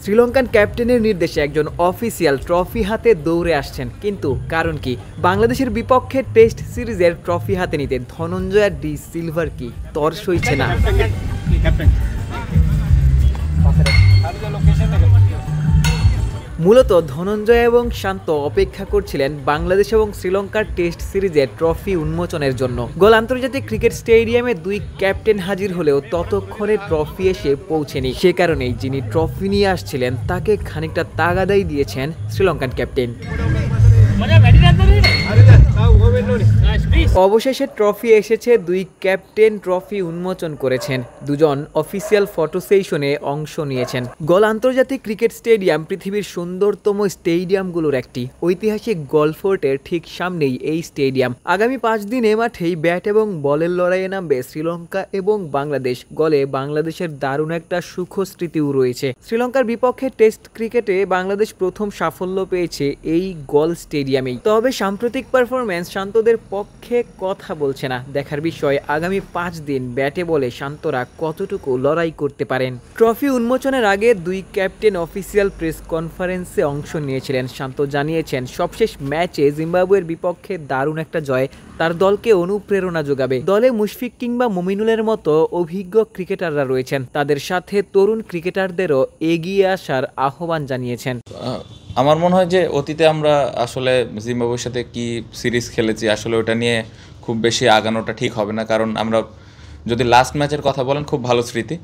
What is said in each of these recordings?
শ্রীলঙ্কান ক্যাপ্টেনের নির্দেশে একজন অফিসিয়াল ট্রফি হাতে দৌড়ে আসছেন, কিন্তু কারণ কি? বাংলাদেশের বিপক্ষে টেস্ট সিরিজের ট্রফি হাতে নিতে ধনঞ্জয় ডি সিলভার কি তর সইছে না। মূলত ধনঞ্জয় এবং শান্ত অপেক্ষা করছিলেন বাংলাদেশ এবং শ্রীলঙ্কার টেস্ট সিরিজের ট্রফি উন্মোচনের জন্য। গোল আন্তর্জাতিক ক্রিকেট স্টেডিয়ামে দুই ক্যাপ্টেন হাজির হলেও ততক্ষণে ট্রফি এসে পৌঁছেনি। সে কারণেই যিনি ট্রফি নিয়ে আসছিলেন তাকে খানিকটা তাগাদাই দিয়েছেন শ্রীলঙ্কান ক্যাপ্টেন। অবশেষে ট্রফি এসেছে, দুই ক্যাপ্টেন ট্রফি উন্মোচন করেছেন। দুজন অফিসিয়াল ফটো সেশনে অংশ নিয়েছেন। গোল আন্তর্জাতিক ক্রিকেট স্টেডিয়াম পৃথিবীর সুন্দরতম স্টেডিয়ামগুলোর একটি। ঐতিহাসিক গলফোর্টের ঠিক সামনেই এই স্টেডিয়াম। আগামী 5 দিন এ মাঠেই ব্যাট এবং বলের লড়াইয়ে নামবে শ্রীলঙ্কা এবং বাংলাদেশ। গলে বাংলাদেশের দারুণ একটা সুখ স্মৃতিও রয়েছে। শ্রীলঙ্কার বিপক্ষে টেস্ট ক্রিকেটে বাংলাদেশ প্রথম সাফল্য পেয়েছে এই গল স্টেডিয়ামেই। তবে সাম্প্রতিক পারফরম্যান্স শান্তদের পক্ষে কথা বলছে না। দেখার বিষয় আগামী 5 দিন ব্যাটে বলে শান্তরা কতটুকু লড়াই করতে পারেন। ট্রফি উন্মোচনের আগে দুই ক্যাপ্টেন অফিসিয়াল প্রেস কনফারেন্সে অংশ নিয়েছিলেন। শান্ত জানিয়েছেন সবশেষ ম্যাচে জিম্বাবুয়ের বিপক্ষে দারুণ একটা জয় তার দলকে অনুপ্রেরণা যোগাবে। দলে মুশফিক কিংবা মুমিনুলের মতো অভিজ্ঞ ক্রিকেটাররা রয়েছেন, তাদের সাথে তরুণ ক্রিকেটারদেরও এগিয়ে আসার আহ্বান জানিয়েছেন। আমার মনে হয় যে অতীতে আমরা আসলে জিম্বাবুয়ের সাথে কি সিরিজ খেলেছি, আসলে ওটা নিয়ে খুব বেশি আগানোটা ঠিক হবে না। কারণ আমরা যদি লাস্ট ম্যাচের কথা বলেন, খুব ভালো স্মৃতি।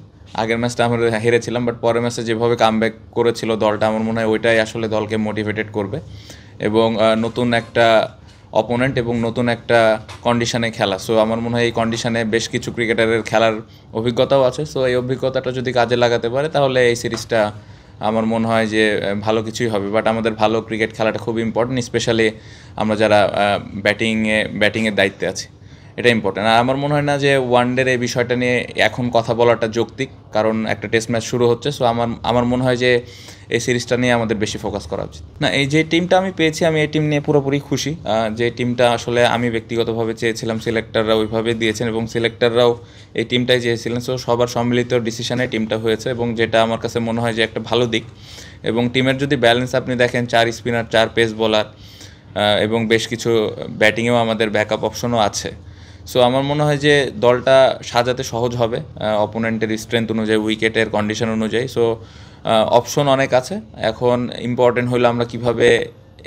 আগের ম্যাচটা আমরা হেরেছিলাম, বাট পরের ম্যাচে যেভাবে কামব্যাক করেছিল দলটা, আমার মনে হয় ওইটাই আসলে দলকে মোটিভেটেড করবে এবং নতুন একটা অপোনেন্ট এবং নতুন একটা কন্ডিশনে খেলা। সো আমার মনে হয় এই কন্ডিশনে বেশ কিছু ক্রিকেটারের খেলার অভিজ্ঞতাও আছে। সো এই অভিজ্ঞতাটা যদি কাজে লাগাতে পারে তাহলে এই সিরিজটা আমার মনে হয় যে ভালো কিছুই হবে। বাট আমাদের ভালো ক্রিকেট খেলাটা খুব ইম্পর্টেন্ট, স্পেশালি আমরা যারা ব্যাটিংয়ের দায়িত্বে আছি, এটা ইম্পর্টেন্ট। আর আমার মনে হয় না যে ওয়ানডের এই বিষয়টা নিয়ে এখন কথা বলাটা যৌক্তিক, কারণ একটা টেস্ট ম্যাচ শুরু হচ্ছে। সো আমার মনে হয় যে এই সিরিজটা নিয়ে আমাদের বেশি ফোকাস করা উচিত। না, এই যে টিমটা আমি পেয়েছি, আমি এই টিম নিয়ে পুরোপুরি খুশি। যে টিমটা আসলে আমি ব্যক্তিগতভাবে চেয়েছিলাম, সিলেক্টররা ওইভাবে দিয়েছেন এবং সিলেক্টররাও এই টিমটাই চেয়েছিলেন। সো সবার সম্মিলিত ডিসিশনে টিমটা হয়েছে এবং যেটা আমার কাছে মনে হয় যে একটা ভালো দিক। এবং টিমের যদি ব্যালেন্স আপনি দেখেন, 4 স্পিনার, 4 পেস বোলার এবং বেশ কিছু ব্যাটিংয়েও আমাদের ব্যাকআপ অপশনও আছে। সো আমার মনে হয় যে দলটা সাজাতে সহজ হবে অপোনেন্টের স্ট্রেংথ অনুযায়ী, উইকেটের কন্ডিশন অনুযায়ী। সো অপশন অনেক আছে। এখন ইম্পর্টেন্ট হলো আমরা কিভাবে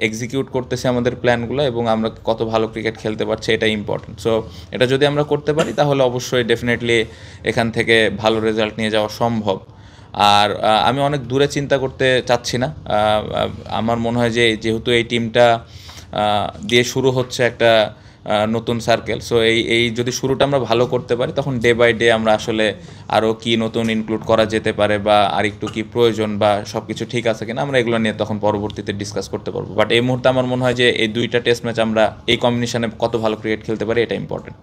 এক্সিকিউট করতেছি আমাদের প্ল্যানগুলো এবং আমরা কত ভালো ক্রিকেট খেলতে পারছি, এটা ইম্পর্টেন্ট। সো এটা যদি আমরা করতে পারি তাহলে অবশ্যই ডেফিনেটলি এখান থেকে ভালো রেজাল্ট নিয়ে যাওয়া সম্ভব। আর আমি অনেক দূরে চিন্তা করতে চাচ্ছি না। আমার মনে হয় যে যেহেতু এই টিমটা দিয়ে শুরু হচ্ছে একটা নতুন সার্কেল, সো এই যদি শুরুটা আমরা ভালো করতে পারি, তখন ডে বাই ডে আমরা আসলে আরও কি নতুন ইনক্লুড করা যেতে পারে বা আর একটু কী প্রয়োজন বা সব কিছু ঠিক আছে কিনা, আমরা এগুলো নিয়ে তখন পরবর্তীতে ডিসকাস করতে পারবো। বাট এই মুহূর্তে আমার মনে হয় যে এই 2টা টেস্ট ম্যাচ আমরা এই কম্বিনেশনে কত ভালো ক্রিকেট খেলতে পারি, এটা ইম্পর্টেন্ট।